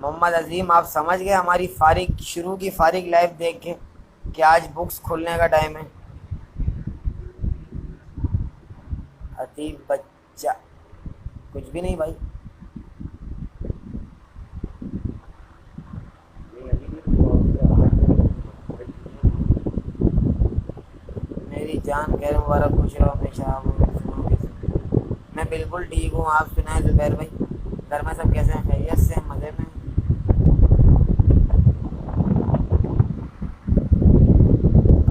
मोहम्मद अजीम, आप समझ गए हमारी फारिग शुरू की फारिग लाइफ देख के कि आज बुक्स खोलने का टाइम है। अतीब बच्चा कुछ भी नहीं भाई। मेरी जान खैर मुबारक, खुश रहो हमेशा। मैं बिल्कुल ठीक हूँ, आप सुनाए जुबैर भाई? घर में सब कैसे हैं? खैरियत से हैं? मज़े में?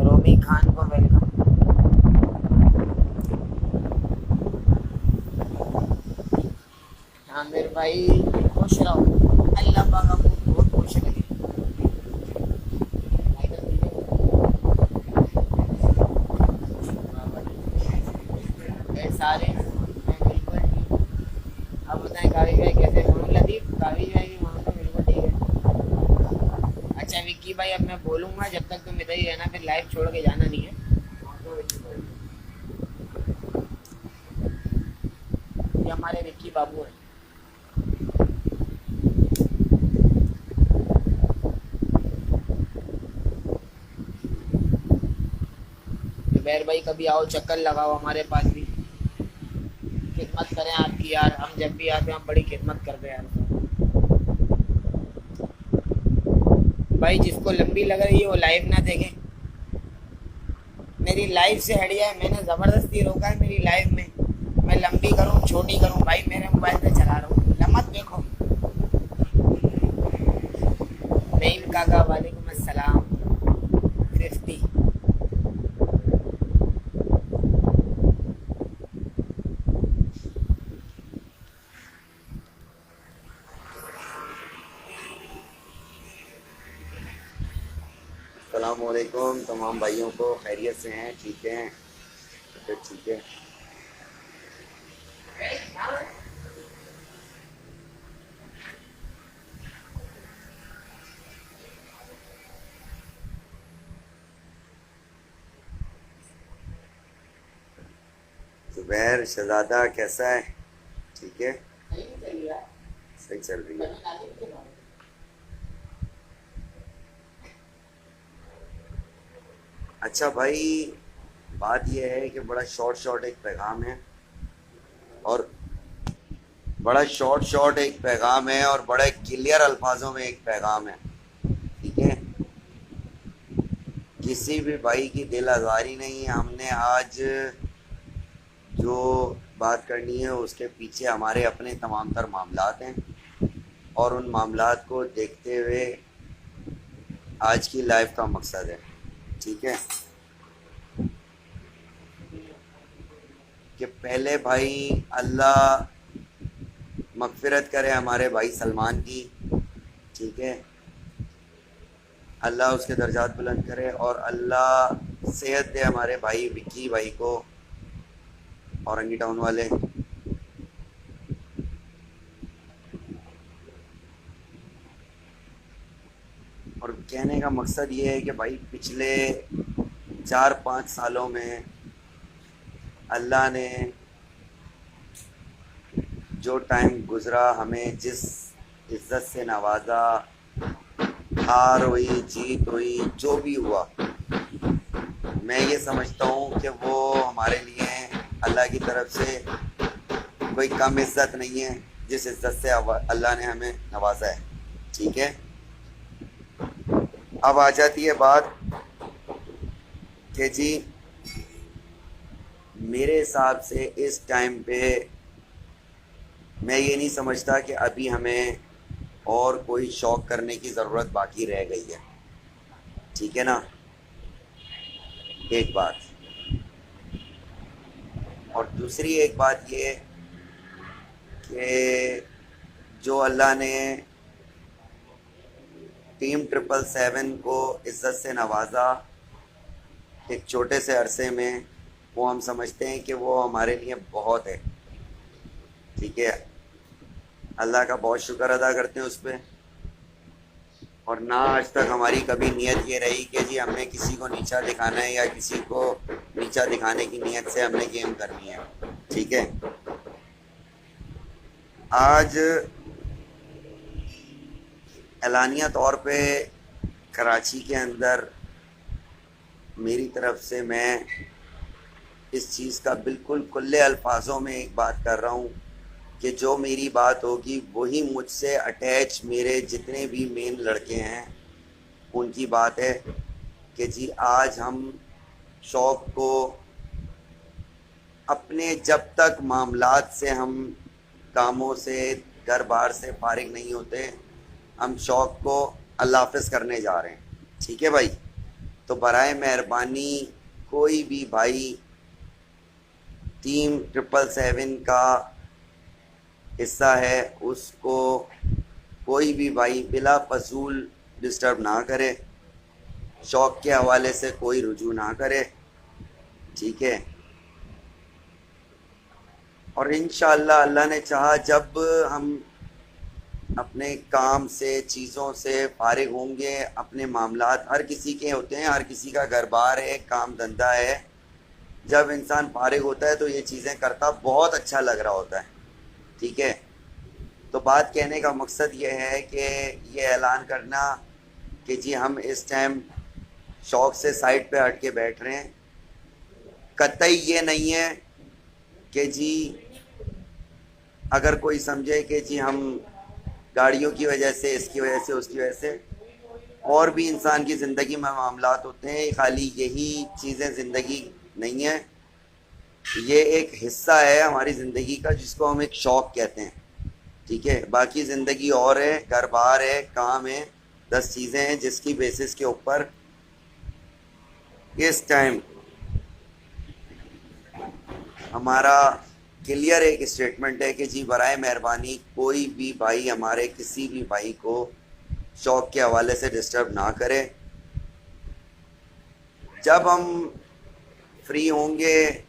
रोमी खान को वेलकम। आमिर भाई खुश रहो, अल्लाह पाक आपको बहुत खुश रखे। ये सारे मैं बिल्कुल ठीक। अब बताएं काविज भाई कैसे? मोहम्मद लतीफ़, काविज भाई भी मोहम्मद बिल्कुल ठीक है। अच्छा विक्की भाई, अब मैं बोलूँगा जब तक तुम इधर ही रहना, फिर लाइव छोड़ के जाना नहीं है। ये हमारे विक्की बाबू हैं। जुबैर भाई कभी आओ, चक्कर लगाओ हमारे पास भी, खिदमत करें आपकी यार। हम जब भी आते हैं हम बड़ी खिदमत करते हैं यार। भाई जिसको लंबी लग रही है वो लाइव ना देखे। मेरी लाइव से हट जाए, मैंने ज़बरदस्ती रोका है मेरी लाइव में। मैं लंबी करूँ छोटी करूँ भाई, मेरे मोबाइल से चला रहा हूँ, मत देखो। नईम काका वालेकुम अस्सलाम। 50। अस्सलामुअलैकुम तमाम भाइयों को, खैरियत से हैं? ठीक हैं? तो ठीक है। जुबैर शहजादा कैसा है? ठीक है, सही चल रही है। अच्छा भाई, बात यह है कि बड़ा शॉर्ट शॉर्ट एक पैगाम है, और बड़े क्लियर अल्फाजों में एक पैगाम है। ठीक है, किसी भी भाई की दिल आज़ारी नहीं है। हमने आज जो बात करनी है उसके पीछे हमारे अपने तमाम तर मामलात हैं, और उन मामलात को देखते हुए आज की लाइफ का मकसद है। ठीक है, कि पहले भाई अल्लाह मगफिरत करे हमारे भाई सलमान की। ठीक है, अल्लाह उसके दर्जात बुलंद करे, और अल्लाह सेहत दे हमारे भाई विक्की भाई को, औरंगी टाउन वाले। और कहने का मकसद ये है कि भाई पिछले 4-5 सालों में अल्लाह ने जो टाइम गुज़रा, हमें जिस इज़्ज़त से नवाजा, हार हुई जीत हुई जो भी हुआ, मैं ये समझता हूँ कि वो हमारे लिए अल्लाह की तरफ से कोई कम इज़्ज़त नहीं है, जिस इज़्ज़त से अल्लाह ने हमें नवाजा है। ठीक है, अब आ जाती है बात कि जी मेरे हिसाब से इस टाइम पे मैं ये नहीं समझता कि अभी हमें और कोई शौक़ करने की ज़रूरत बाकी रह गई है। ठीक है ना, एक बात। और दूसरी एक बात ये कि जो अल्लाह ने टीम 777 को इज़्ज़त से नवाजा एक छोटे से अरसे में, वो हम समझते हैं कि वो हमारे लिए बहुत है। ठीक है, अल्लाह का बहुत शुक्र अदा करते हैं उस पर। और ना आज तक हमारी कभी नीयत ये रही कि जी हमने किसी को नीचा दिखाना है, या किसी को नीचा दिखाने की नीयत से हमने गेम करनी है। ठीक है, आज एलानिया तौर पे कराची के अंदर मेरी तरफ से मैं इस चीज़ का बिल्कुल खुले अल्फाजों में एक बात कर रहा हूँ कि जो मेरी बात होगी वही मुझसे अटैच मेरे जितने भी मेन लड़के हैं उनकी बात है कि जी आज हम शौक़ को अपने जब तक मामलात से हम कामों से घर बार से फारिग नहीं होते हम शौक़ को अल्लाह हाफ़िज़ करने जा रहे हैं। ठीक है भाई, तो बराए मेहरबानी कोई भी भाई टीम 777 का हिस्सा है उसको कोई भी भाई बिला फजूल डिस्टर्ब ना करे, शौक़ के हवाले से कोई रुजू ना करे। ठीक है, और इंशाअल्लाह अल्लाह ने चाहा जब हम अपने काम से चीज़ों से फारिग होंगे, अपने मामलात हर किसी के होते हैं, हर किसी का घर बार है, काम धंधा है, जब इंसान फारिग होता है तो ये चीज़ें करता बहुत अच्छा लग रहा होता है। ठीक है, तो बात कहने का मकसद ये है कि ये ऐलान करना कि जी हम इस टाइम शौक़ से साइड पे हट के बैठ रहे हैं, कतई ये नहीं है कि जी अगर कोई समझे कि जी हम गाड़ियों की वजह से, इसकी वजह से, उसकी वजह से, और भी इंसान की ज़िंदगी में मामलात होते हैं, खाली यही चीज़ें ज़िंदगी नहीं है, ये एक हिस्सा है हमारी ज़िंदगी का जिसको हम एक शौक़ कहते हैं। ठीक है, बाकी ज़िंदगी और है, घर बार है, काम है, 10 चीज़ें हैं जिसकी बेसिस के ऊपर इस टाइम हमारा क्लियर एक स्टेटमेंट है कि जी बराए मेहरबानी कोई भी भाई हमारे किसी भी भाई को शौक़ के हवाले से डिस्टर्ब ना करे। जब हम फ्री होंगे,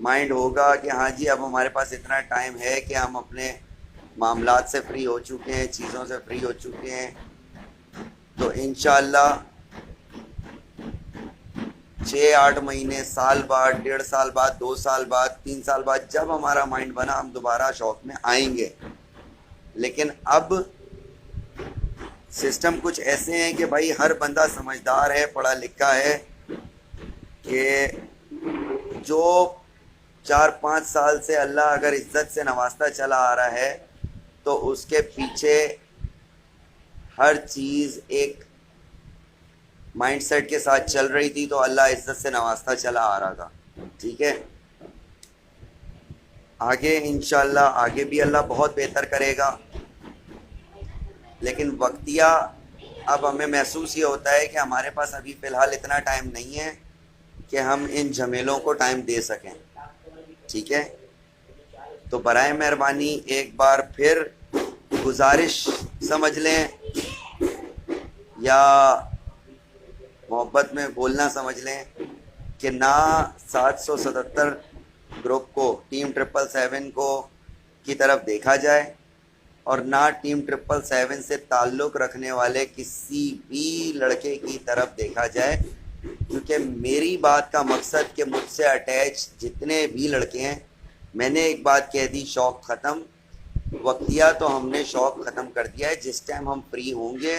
माइंड होगा कि हाँ जी अब हमारे पास इतना टाइम है कि हम अपने मामलात से फ्री हो चुके हैं, चीज़ों से फ्री हो चुके हैं, तो इंशाअल्लाह 6-8 महीने, साल बाद, 1.5 साल बाद, 2 साल बाद, 3 साल बाद जब हमारा माइंड बना हम दोबारा शौक़ में आएंगे। लेकिन अब सिस्टम कुछ ऐसे हैं कि भाई हर बंदा समझदार है, पढ़ा लिखा है, कि जो 4-5 साल से अल्लाह अगर इज़्ज़त से नवाजता चला आ रहा है तो उसके पीछे हर चीज़ एक माइंडसेट के साथ चल रही थी, तो अल्लाह इज़्ज़त से नवाजता चला आ रहा था। ठीक है, आगे इंशाअल्लाह आगे भी अल्लाह बहुत बेहतर करेगा, लेकिन वक्तिया अब हमें महसूस ये होता है कि हमारे पास अभी फ़िलहाल इतना टाइम नहीं है कि हम इन झमेलों को टाइम दे सकें। ठीक है, तो बराए मेहरबानी एक बार फिर गुजारिश समझ लें या मोहब्बत में बोलना समझ लें कि ना 777 ग्रुप को, टीम 777 को की तरफ देखा जाए और ना टीम 777 से ताल्लुक़ रखने वाले किसी भी लड़के की तरफ देखा जाए, क्योंकि मेरी बात का मकसद कि मुझसे अटैच जितने भी लड़के हैं, मैंने एक बात कह दी, शौक़ ख़त्म, वक्तिया तो हमने शौक़ ख़त्म कर दिया है। जिस टाइम हम फ्री होंगे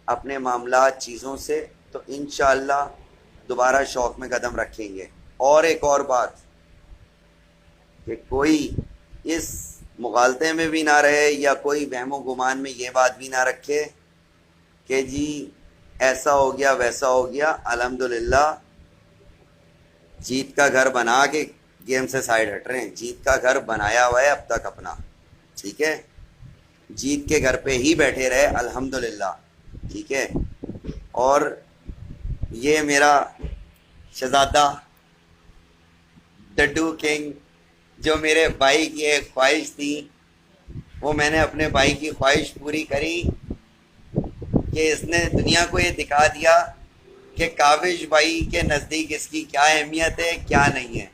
अपने मामलात चीज़ों से तो इंशाअल्लाह दोबारा शौक़ में कदम रखेंगे। और एक और बात कि कोई इस मुगालते में भी ना रहे या कोई वहमो गुमान में ये बात भी ना रखे कि जी ऐसा हो गया वैसा हो गया। अल्हम्दुलिल्लाह जीत का घर बना के गेम से साइड हट रहे हैं, जीत का घर बनाया हुआ है अब तक अपना। ठीक है, जीत के घर पे ही बैठे रहे अल्हम्दुलिल्लाह। ठीक है, और ये मेरा शहज़ादा डड्डू किंग, जो मेरे भाई की एक ख्वाहिश थी, वो मैंने अपने भाई की ख्वाहिश पूरी करी कि इसने दुनिया को ये दिखा दिया कि काविश भाई के नज़दीक इसकी क्या अहमियत है, क्या नहीं है।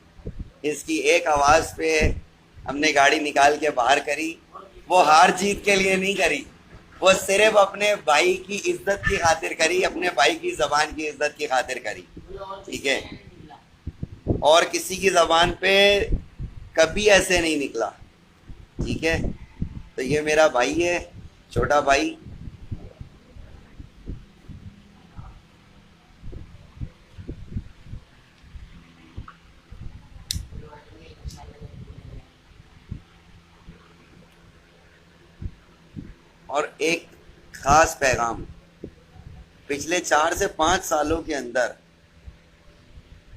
इसकी एक आवाज़ पे हमने गाड़ी निकाल के बाहर करी। वो हार जीत के लिए नहीं करी, वो सिर्फ अपने भाई की इज्जत की खातिर करी, अपने भाई की ज़बान की इज्जत की खातिर करी। ठीक है, और किसी की ज़बान पे कभी ऐसे नहीं निकला। ठीक है, तो ये मेरा भाई है, छोटा भाई, और एक खास पैगाम, पिछले 4 से 5 सालों के अंदर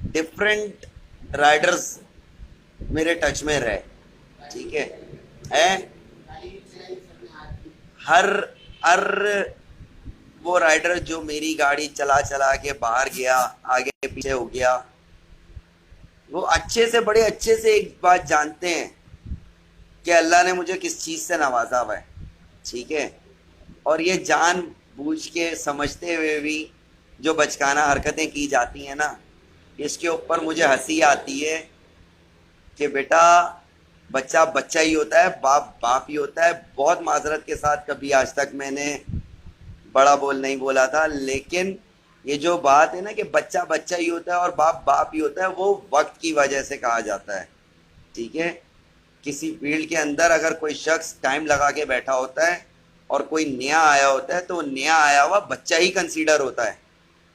डिफरेंट राइडर्स मेरे टच में रहे, ठीक है हर हर वो राइडर जो मेरी गाड़ी चला चला के बाहर गया, आगे पीछे हो गया, वो अच्छे से बड़े अच्छे से एक बात जानते हैं कि अल्लाह ने मुझे किस चीज़ से नवाजा हुआ है, ठीक है। और ये जान बूझ के समझते हुए भी जो बचकाना हरकतें की जाती हैं ना, इसके ऊपर मुझे हंसी आती है कि बेटा बच्चा बच्चा ही होता है, बाप बाप ही होता है। बहुत माजरत के साथ कभी आज तक मैंने बड़ा बोल नहीं बोला था, लेकिन ये जो बात है ना कि बच्चा बच्चा ही होता है और बाप बाप ही होता है, वो वक्त की वजह से कहा जाता है, ठीक है। किसी फील्ड के अंदर अगर कोई शख्स टाइम लगा के बैठा होता है और कोई नया आया होता है, तो नया आया हुआ बच्चा ही कंसीडर होता है,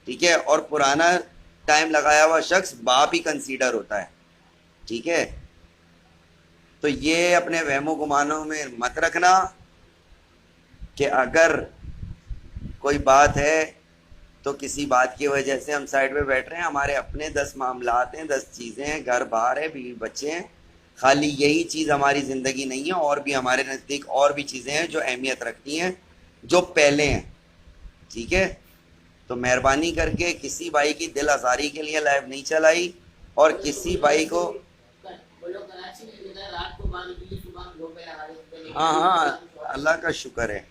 ठीक है, और पुराना टाइम लगाया हुआ शख्स बाप ही कंसीडर होता है, ठीक है। तो ये अपने वहमो गुमानों में मत रखना कि अगर कोई बात है तो किसी बात की वजह से हम साइड में बैठ रहे हैं। हमारे अपने 10 मामलात हैं, 10 चीज़ें हैं, घर बार है, बीवी बच्चे हैं। खाली यही चीज़ हमारी ज़िंदगी नहीं है, और भी हमारे नज़दीक और भी चीज़ें हैं जो अहमियत रखती हैं, जो पहले हैं, ठीक है। तो मेहरबानी करके किसी भाई की दिल आज़ारी के लिए लाइव नहीं चलाई, और किसी भाई को हाँ हाँ अल्लाह का शुक्र है,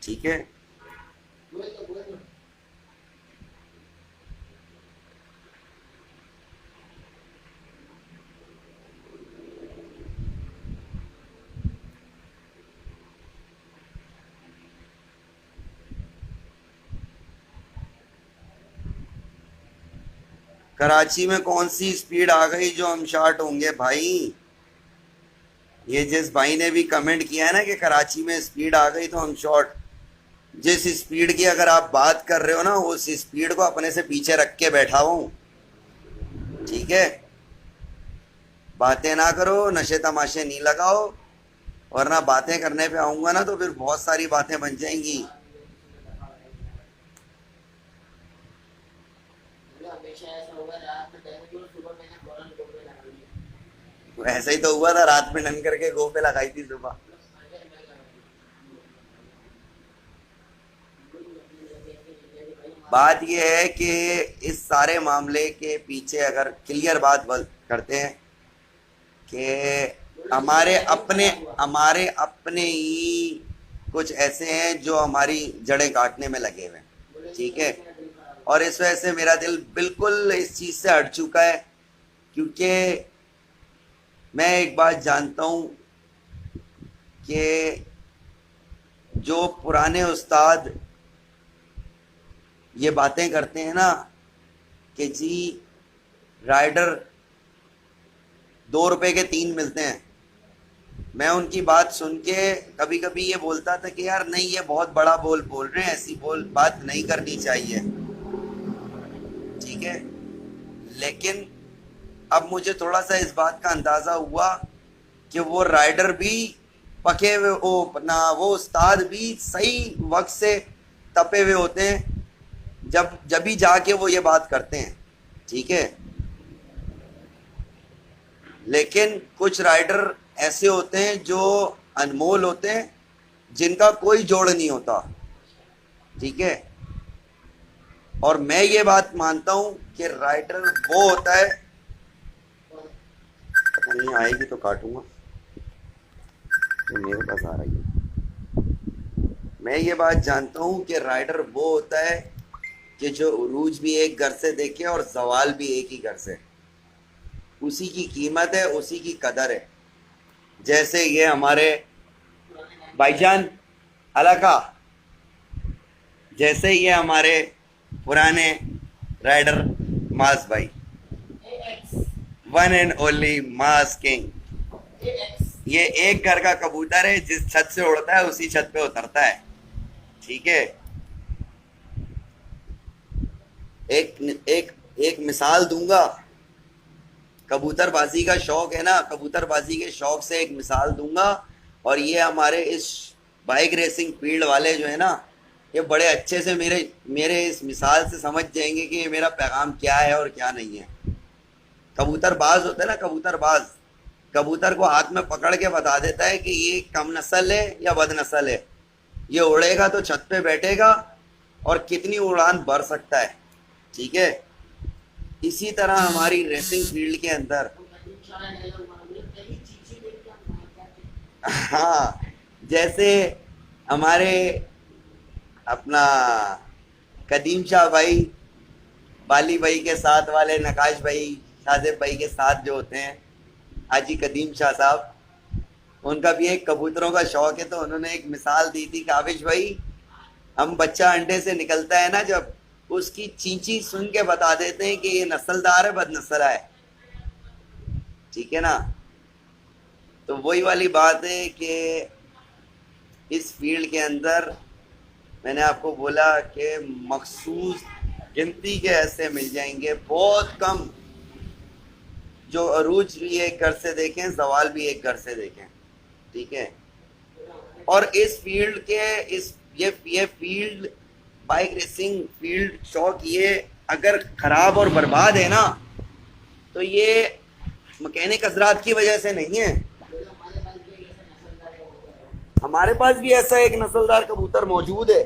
ठीक है। कराची में कौन सी स्पीड आ गई जो हम शॉर्ट होंगे भाई? ये जिस भाई ने भी कमेंट किया है ना कि कराची में स्पीड आ गई तो हम शॉर्ट, जिस स्पीड की अगर आप बात कर रहे हो ना, उस स्पीड को अपने से पीछे रख के बैठा हूं, ठीक है। बातें ना करो, नशे तमाशे नहीं लगाओ, वरना बातें करने पे आऊंगा ना तो फिर बहुत सारी बातें बन जाएंगी। ऐसा ही तो हुआ था, रात में डन करके गो पे लगाई थी सुबह। बात यह है कि इस सारे मामले के पीछे अगर क्लियर बात करते हैं कि हमारे अपने ही कुछ ऐसे हैं जो हमारी जड़ें काटने में लगे हुए हैं, ठीक है। और इस वजह से मेरा दिल बिल्कुल इस चीज़ से हट चुका है, क्योंकि मैं एक बात जानता हूँ कि जो पुराने उस्ताद ये बातें करते हैं ना कि जी राइडर 2 रुपए के 3 मिलते हैं, मैं उनकी बात सुन के कभी कभी ये बोलता था कि यार नहीं, ये बहुत बड़ा बोल रहे हैं, ऐसी बात नहीं करनी चाहिए, ठीक है। लेकिन अब मुझे थोड़ा सा इस बात का अंदाज़ा हुआ कि वो राइडर भी पके हुए वो उस्ताद भी सही वक्त से तपे हुए होते हैं जब भी जाके वो ये बात करते हैं, ठीक है। लेकिन कुछ राइडर ऐसे होते हैं जो अनमोल होते हैं, जिनका कोई जोड़ नहीं होता, ठीक है। और मैं ये बात मानता हूं कि राइडर वो होता है, पता नहीं आएगी तो काटूंगा, तो मेरे पास आ रही है। मैं ये बात जानता हूं कि राइडर वो होता है कि जो उरूज भी एक घर से देखे और जवाल भी एक ही घर से, उसी की कीमत है, उसी की कदर है। जैसे ये हमारे भाईजान अलका, जैसे ये हमारे पुराने राइडर मास भाई, one and only mass king, ये एक घर का कबूतर है, जिस छत से उड़ता है उसी छत पे उतरता है, ठीक है। एक मिसाल दूंगा, कबूतरबाजी का शौक है ना, कबूतरबाजी के शौक से एक मिसाल दूंगा, और ये हमारे इस बाइक रेसिंग फील्ड वाले जो है ना, ये बड़े अच्छे से मेरे मेरे इस मिसाल से समझ जाएंगे कि ये मेरा पैगाम क्या है और क्या नहीं है। कबूतरबाज होता है ना, कबूतरबाज, कबूतर को हाथ में पकड़ के बता देता है कि ये कम नस्ल है या बद नस्ल है, ये उड़ेगा तो छत पे बैठेगा और कितनी उड़ान भर सकता है। ठीक है, इसी तरह हमारी रेसिंग फील्ड के अंदर, हाँ, जैसे हमारे अपना कदीम शाह भाई, बाली भाई के साथ वाले नकाश भाई, शाजिब भाई के साथ जो होते हैं, हाजी कदीम शाह साहब, उनका भी एक कबूतरों का शौक है। तो उन्होंने एक मिसाल दी थी, काविश भाई, हम बच्चा अंडे से निकलता है ना जब, उसकी चींची सुन के बता देते हैं कि ये नस्लदार है बदनस्ल है। ठीक है ना। तो वही वाली बात है कि इस फील्ड के अंदर मैंने आपको बोला कि मखसूस गिनती के ऐसे मिल जाएंगे, बहुत कम, जो अरूज भी एक घर से देखें, सवाल भी एक घर से देखें। ठीक है। और इस फील्ड के इस ये फील्ड, बाइक रेसिंग फील्ड शौक, ये अगर खराब और बर्बाद है ना, तो ये मैकेनिक हजरात की वजह से नहीं है। हमारे पास भी ऐसा एक नस्लदार कबूतर मौजूद है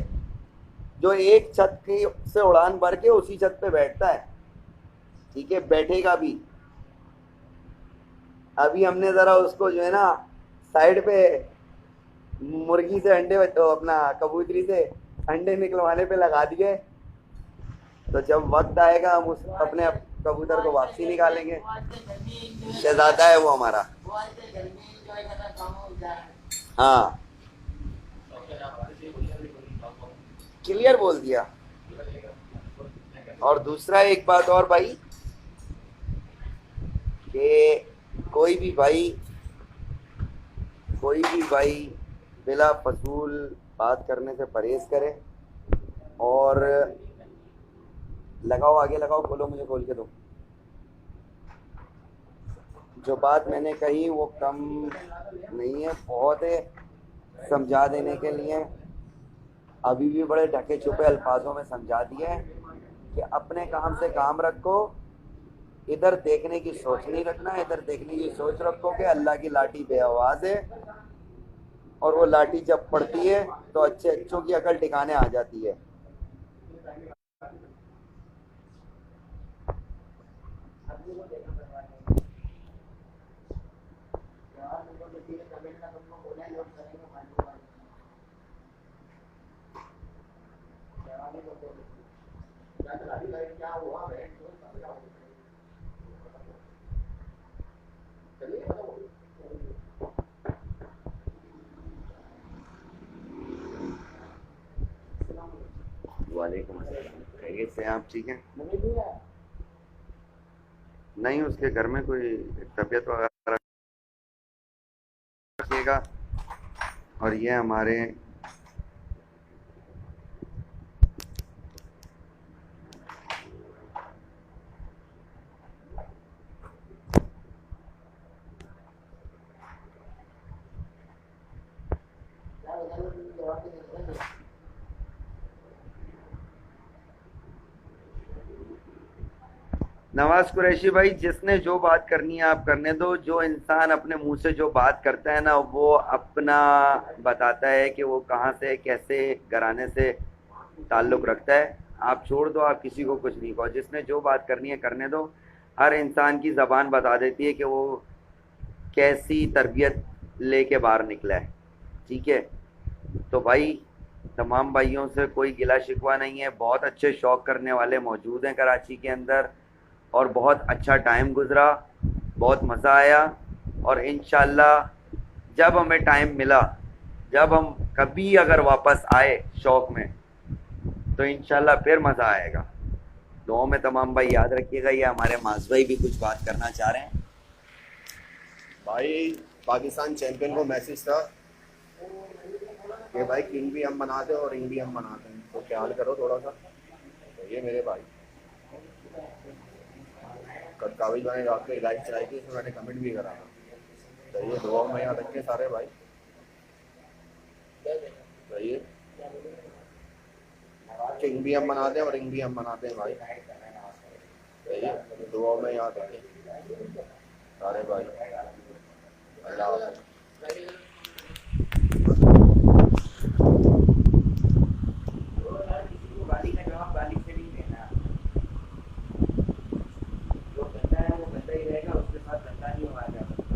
जो एक छत की से उड़ान भर के उसी छत पे बैठता है। ठीक है, बैठेगा भी। अभी हमने जरा उसको जो है ना साइड पे मुर्गी से अंडे, तो अपना कबूतरी से अंडे निकलवाने पे लगा दिए, तो जब वक्त आएगा हम उस अपने कबूतर को वापसी निकालेंगे। शहजादा है वो हमारा। हाँ, क्लियर बोल दिया। और दूसरा एक बात और भाई, कि कोई भी भाई बिला फजूल बात करने से परहेज करे। और लगाओ, आगे लगाओ, खोलो, मुझे खोल के दो। जो बात मैंने कही वो कम नहीं है, बहुत है समझा देने के लिए। अभी भी बड़े ढके छुपे अल्फाजों में समझा दिया है कि अपने काम से काम रखो, इधर देखने की सोच नहीं रखना, इधर देखने की सोच रखो कि अल्लाह की लाठी बेआवाज है, और वो लाठी जब पड़ती है तो अच्छे अच्छों की अकल ठिकाने आ जाती है। वालेकुम अस्सलाम, खैरियत से आप ठीक हैं? नहीं, उसके घर में कोई तबीयत वगैरह रखिएगा। और ये हमारे नवाज कुरैशी भाई, जिसने जो बात करनी है आप करने दो। जो इंसान अपने मुंह से जो बात करता है ना, वो अपना बताता है कि वो कहाँ से कैसे घराने से ताल्लुक़ रखता है। आप छोड़ दो, आप किसी को कुछ नहीं कहो। जिसने जो बात करनी है करने दो। हर इंसान की ज़बान बता देती है कि वो कैसी तरबियत लेके बाहर निकला है। ठीक है। तो भाई, तमाम भाइयों से कोई गिला शिकवा नहीं है। बहुत अच्छे शौक़ करने वाले मौजूद हैं कराची के अंदर, और बहुत अच्छा टाइम गुज़रा, बहुत मज़ा आया। और इंशाल्लाह जब हमें टाइम मिला, जब हम कभी अगर वापस आए शौक़ में, तो इंशाल्लाह फिर मज़ा आएगा। दुआओं में तमाम भाई याद रखिएगा। ये हमारे माज भाई भी कुछ बात करना चाह रहे हैं। भाई, पाकिस्तान चैंपियन को मैसेज था कि भाई किंग भी हम बनाते हैं और रिंग भी हम बनाते हैं, तो ख्याल करो थोड़ा सा। तो ये मेरे भाई कल काबिज भाई रात को लाइव चलाई थी, उसमें मैंने कमेंट भी करा था। तो ये दुआ में याद रखे सारे भाई। सही है, किंग भी हम बनाते हैं और रिंग भी हम बनाते हैं भाई। सही है, दुआ में याद रखें सारे भाई। अल्लाह हाफ़िज़। गाली का जवाब गाली से नहीं देना। जो गंदा है वो गंदा ही रहेगा, उसके साथ गंदा नहीं होगा जा सकता।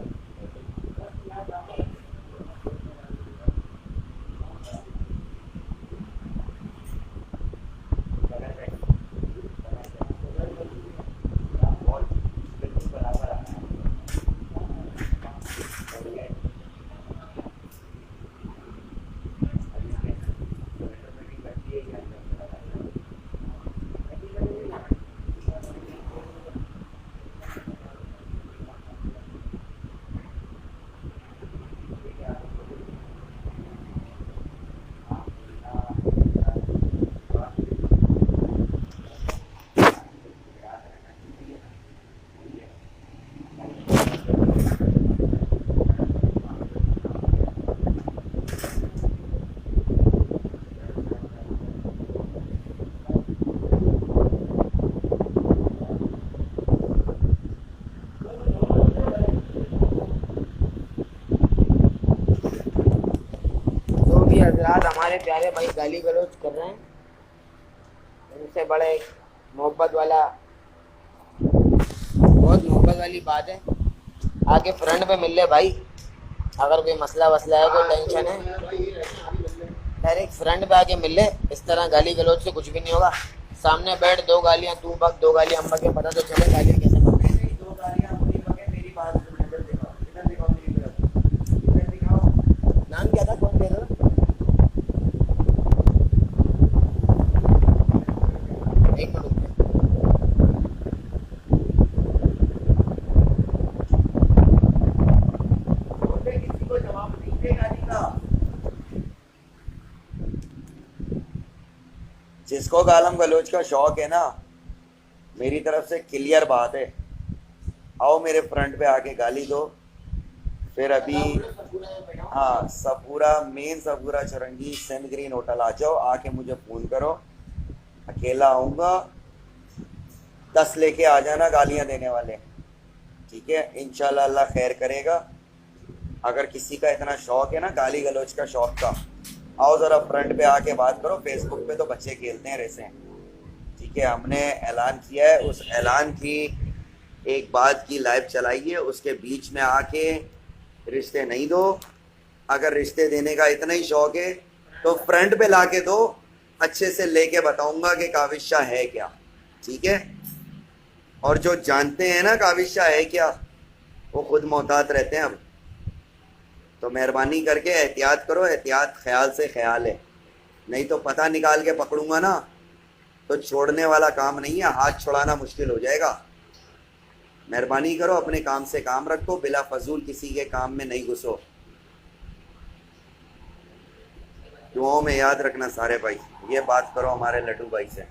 बिल्कुल बराबर आना है। जो भी हजरात हमारे प्यारे भाई गाली गलौज कर रहे हैं, उनसे बड़े मोहब्बत वाला, बहुत मोहब्बत वाली बात है, आके फ्रंट पे मिल ले भाई। अगर कोई मसला वसला है, कोई टेंशन है, डायरेक्ट फ्रंट पे आके मिल ले। इस तरह गाली गलौज से कुछ भी नहीं होगा। सामने बैठ, दो गालियां तू बक, दो गालियां हम बके, पता तो चले गालियां कैसे बकते हैं। दो गालियां अपनी बके, मेरी बात सुन, इधर दिखाओ, इधर दिखाओ, मेरी तरफ इधर दिखाओ। नाम क्या था, कौन दे रहा था? एक मिनट रुक जा। छोटे किसी को जवाब नहीं दे गाली का। जिसको गालम गलोच का शौक है ना, मेरी तरफ से क्लियर बात है, आओ मेरे फ्रंट पे आके गाली दो। फिर अभी हाँ, सपूरा मेन सपूरा चौरंगी सेंट ग्रीन होटल आ जाओ, आके मुझे फ़ोन करो, अकेला आऊँगा, 10 लेके आ जाना गालियाँ देने वाले, ठीक है। इंशाल्लाह अल्लाह खैर करेगा। अगर किसी का इतना शौक है ना गाली गलौज का शौक का, आओ ज़रा फ्रंट पे आके बात करो। फेसबुक पे तो बच्चे खेलते हैं रेसे, ठीक है। हमने ऐलान किया है, उस ऐलान की एक बात की लाइव चलाई है, उसके बीच में आके रिश्ते नहीं दो। अगर रिश्ते देने का इतना ही शौक है तो फ्रंट पे ला के दो, अच्छे से लेके बताऊंगा कि काविश शाह है क्या, ठीक है। और जो जानते हैं ना काविश शाह है क्या, वो खुद मोहतात रहते हैं अब। तो मेहरबानी करके एहतियात करो, एहतियात ख्याल से ख्याल है, नहीं तो पता निकाल के पकड़ूंगा ना तो छोड़ने वाला काम नहीं है, हाथ छुड़ाना मुश्किल हो जाएगा। मेहरबानी करो, अपने काम से काम रखो, बिला फजूल किसी के काम में नहीं घुसो। दुआओं में याद रखना सारे भाई, ये बात करो हमारे लड्डू भाई से।